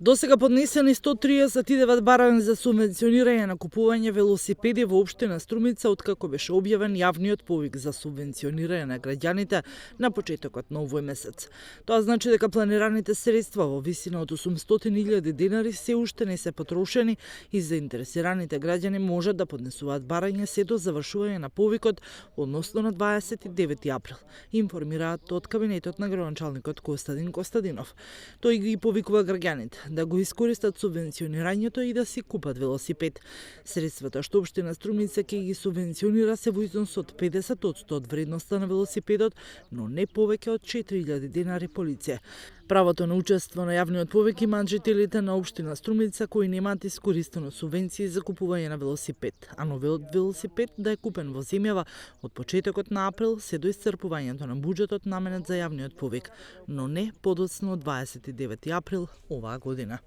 Досега поднесени 139 барања за субвенционирање на купување велосипеди во општина Струмица откако беше објавен јавниот повик за субвенционирање на граѓаните на почетокот на овој месец. Тоа значи дека планираните средства во висина од 800.000 денари се уште не се потрошени и заинтересираните граѓани можат да поднесуваат барања се до завршување на повикот, односно на 29 април, информираат од кабинетот на градоначалникот Костадин Костадинов. Тој ги повикува граѓаните да го искористат субвенционирањето и да си купат велосипед. Средствата што општина Струмица ќе ги субвенционира се во износ од 50% од вредноста на велосипедот, но не повеќе од 4.000 денари по лице. Правото на учество на јавниот повик имаат жителите на општина Струмица кои немаат искористено субвенции за купување на велосипед, а новиот велосипед да е купен во земјава од почетокот на април се до исцрпувањето на буџетот наменет за јавниот повик, но не подоцна од 29 април оваа година.